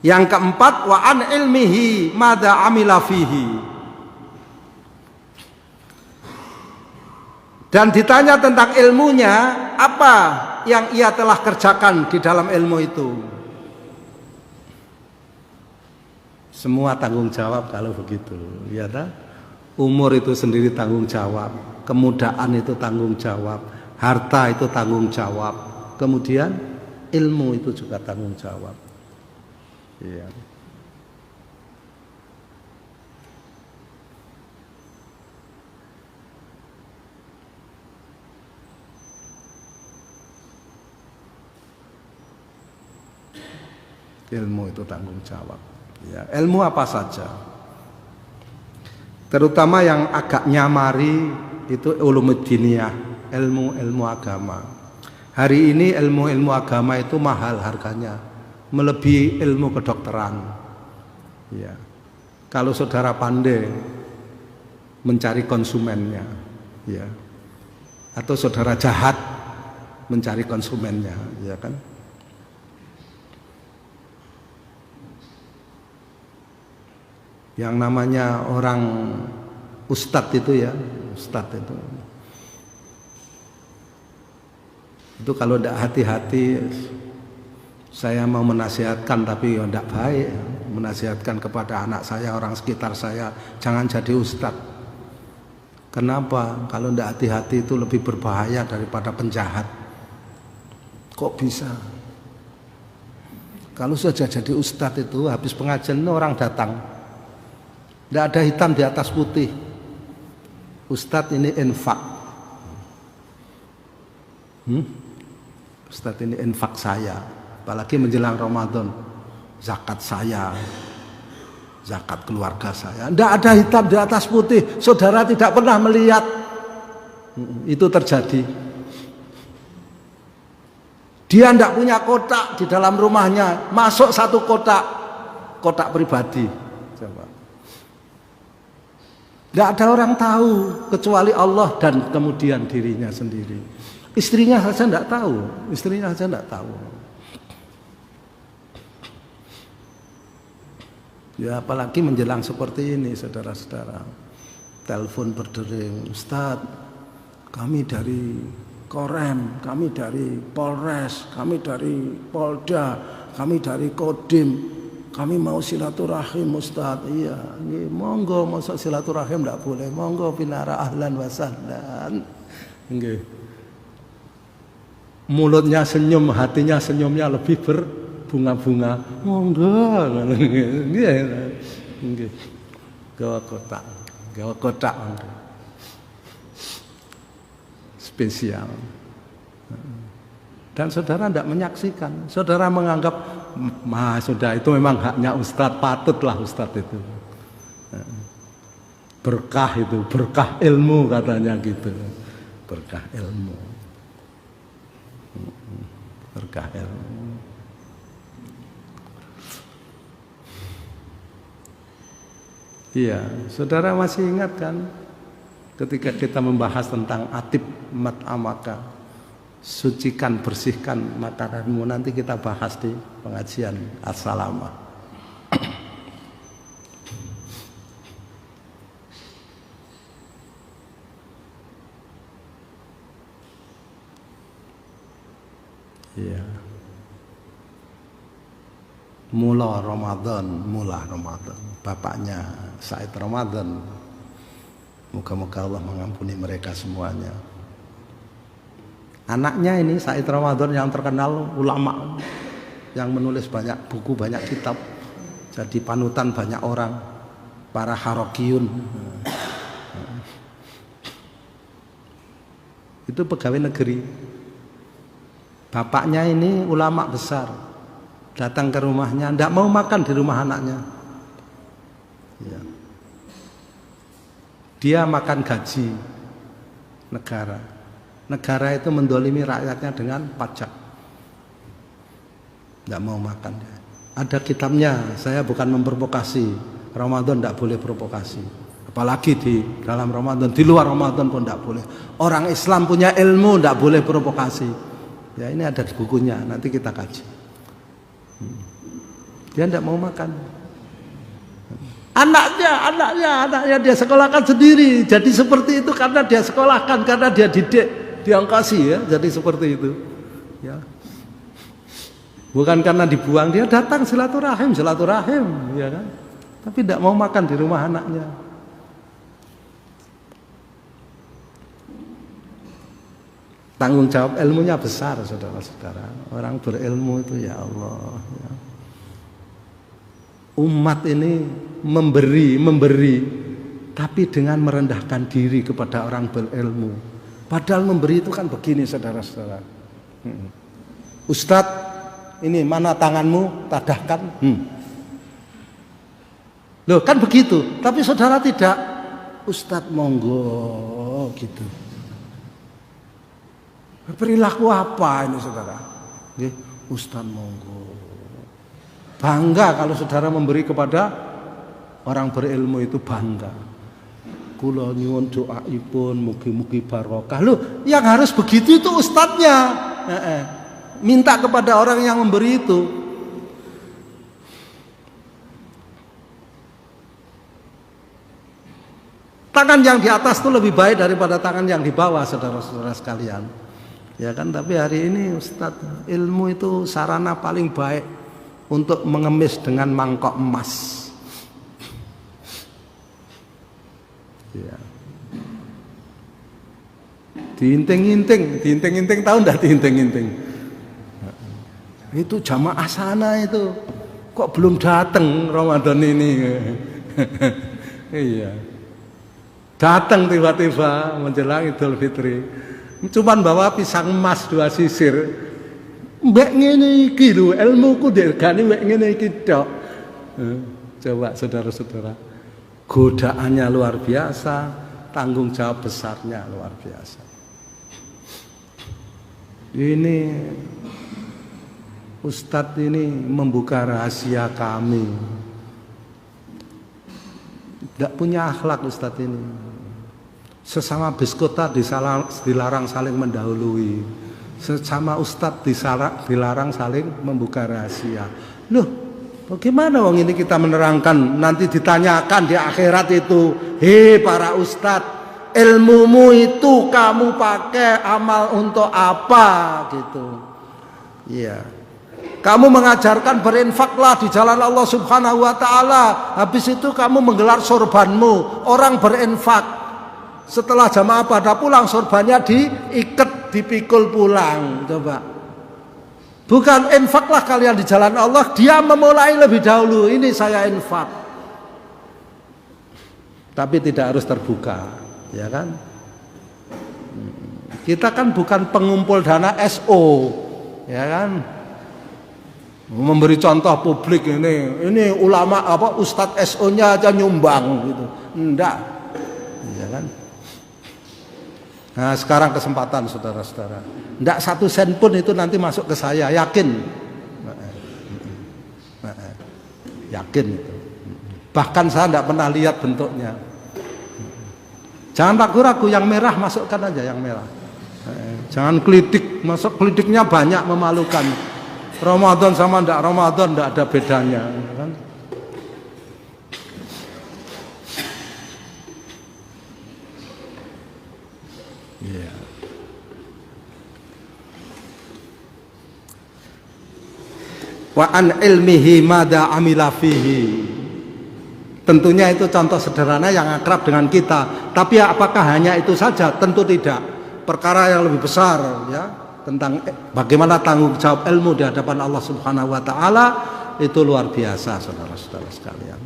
Yang keempat, wa an ilmihi madza amila fihi. Dan ditanya tentang ilmunya, apa yang ia telah kerjakan di dalam ilmu itu. Semua tanggung jawab kalau begitu, ya tak? Umur itu sendiri tanggung jawab, kemudaan itu tanggung jawab, harta itu tanggung jawab, kemudian ilmu itu juga tanggung jawab. Ya. Ilmu itu tanggung jawab. Ya, ilmu apa saja, terutama yang agak nyamari itu ulumuddiniyah, ilmu agama. Hari ini ilmu agama itu mahal harganya, melebihi ilmu kedokteran. Ya, kalau saudara pandai mencari konsumennya, ya, atau saudara jahat mencari konsumennya, ya kan? Yang namanya orang ustadz itu ya, ustadz itu kalau tidak hati-hati, saya mau menasihatkan tapi tidak baik, menasihatkan kepada anak saya, orang sekitar saya, jangan jadi ustadz. Kenapa? Kalau tidak hati-hati itu lebih berbahaya daripada penjahat. Kok bisa? Kalau sudah jadi ustadz itu habis pengajian orang datang, tidak ada hitam di atas putih. Ustadz ini infak. Ustadz ini infak saya. Apalagi menjelang Ramadan. Zakat saya. Zakat keluarga saya. Tidak ada hitam di atas putih. Saudara tidak pernah melihat. Itu terjadi. Dia tidak punya kotak di dalam rumahnya. Masuk satu kotak. Kotak pribadi. Coba. Tidak ada orang tahu kecuali Allah dan kemudian dirinya sendiri. Istrinya saja tidak tahu. Istrinya saja tidak tahu. Ya apalagi menjelang seperti ini saudara-saudara. Telepon berdering, Ustadz, kami dari Korem, kami dari Polres, kami dari Polda, kami dari Kodim. Kami mau silaturahim Ustaz. Iya, monggo, masa silaturahim tidak boleh. Monggo pinara ahlan wa sahlan. Nggih. Mulutnya senyum, hatinya senyumnya lebih berbunga-bunga. Monggo. Nggih. Nggih. Gawa kotak. Spesial. Dan saudara tidak menyaksikan, saudara menganggap, sudah itu memang haknya Ustadz, patutlah Ustadz itu. Berkah itu, berkah ilmu katanya gitu. Berkah ilmu. Berkah ilmu. Iya, saudara masih ingat kan ketika kita membahas tentang atib mat amaka, sucikan, bersihkan makananmu, nanti kita bahas di pengajian as-salamah. Iya. Mula Ramadan, bapaknya Said Ramadan. Moga-moga Allah mengampuni mereka semuanya. Anaknya ini Said Ramadan yang terkenal ulama, yang menulis banyak buku, banyak kitab, jadi panutan banyak orang, para harokiyun. Itu pegawai negeri. Bapaknya ini ulama besar, datang ke rumahnya, tidak mau makan di rumah anaknya. Ya. Dia makan gaji negara. Negara itu mendolimi rakyatnya dengan pajak. Tidak mau makan. Ada kitabnya, saya bukan memprovokasi. Ramadan tidak boleh provokasi. Apalagi di dalam Ramadan, di luar Ramadan pun tidak boleh. Orang Islam punya ilmu, tidak boleh provokasi. Ya ini ada di bukunya, nanti kita kaji. Dia tidak mau makan. Anaknya dia sekolahkan sendiri. Jadi seperti itu karena dia sekolahkan, karena dia didik, diangkasi ya. Jadi seperti itu. Ya. Bukan karena dibuang, dia datang silaturahim, ya kan. Tapi tidak mau makan di rumah anaknya. Tanggung jawab ilmunya besar, saudara-saudara. Orang berilmu itu ya Allah. Ya. Umat ini memberi, tapi dengan merendahkan diri kepada orang berilmu. Padahal memberi itu kan begini, saudara-saudara. Ustadz, ini mana tanganmu, tadahkan. Loh kan begitu, tapi saudara tidak. Ustadz monggo gitu. Perilaku apa ini saudara? Ustadz monggo. Bangga kalau saudara memberi kepada orang berilmu itu bangga. Kula nyuwun doaipun mugi-mugi barokah. Loh, yang harus begitu itu ustadznya. Minta kepada orang yang memberi itu. Tangan yang di atas itu lebih baik daripada tangan yang di bawah, saudara-saudara sekalian. Ya kan, tapi hari ini Ustadz, ilmu itu sarana paling baik untuk mengemis dengan mangkok emas. Ya. Diinting-inting, tahu enggak diinting-inting? Itu jamaah sana itu kok belum datang Ramadan ini. Iya. Datang tiba-tiba menjelang Idul Fitri. Cuman bawa pisang emas 2 sisir. Mbak ngene iki lho, ilmuku dirgani mbak ngene iki tok. Coba saudara-saudara. Godaannya luar biasa, tanggung jawab besarnya luar biasa. Ini Ustadz ini membuka rahasia kami. Tidak punya akhlak Ustadz ini. Sesama biskota dilarang saling mendahului. Sesama Ustadz dilarang saling membuka rahasia. Loh, bagaimana wong ini kita menerangkan? Nanti ditanyakan di akhirat itu, hei para Ustadz, ilmumu itu kamu pakai amal untuk apa? Gitu. Iya. Kamu mengajarkan berinfaklah di jalan Allah Subhanahu wa taala. Habis itu kamu menggelar sorbanmu, orang berinfak. Setelah jamaah pada pulang, sorbannya diikat, dipikul pulang. Coba. Bukan infaklah kalian di jalan Allah, dia memulai lebih dahulu. Ini saya infak. Tapi tidak harus terbuka, ya kan? Kita kan bukan pengumpul dana SO, ya kan? Memberi contoh publik ini ulama apa Ustadz SO-nya aja nyumbang gitu. Enggak. Ya kan? Nah, sekarang kesempatan saudara-saudara. Enggak 1 sen pun itu nanti masuk ke saya, yakin. Yakin itu. Bahkan saya enggak pernah lihat bentuknya. Jangan ragu-ragu, yang merah masukkan aja yang merah. Jangan kelidik, masuk kelidiknya banyak memalukan. Ramadan sama ndak Ramadan ndak ada bedanya, kan? Yeah. Wa an ilmihi mada amila fihi. Tentunya itu contoh sederhana yang akrab dengan kita. Tapi apakah hanya itu saja? Tentu tidak. Perkara yang lebih besar, ya. Tentang bagaimana tanggung jawab ilmu di hadapan Allah Subhanahu wa taala itu luar biasa saudara-saudara sekalian.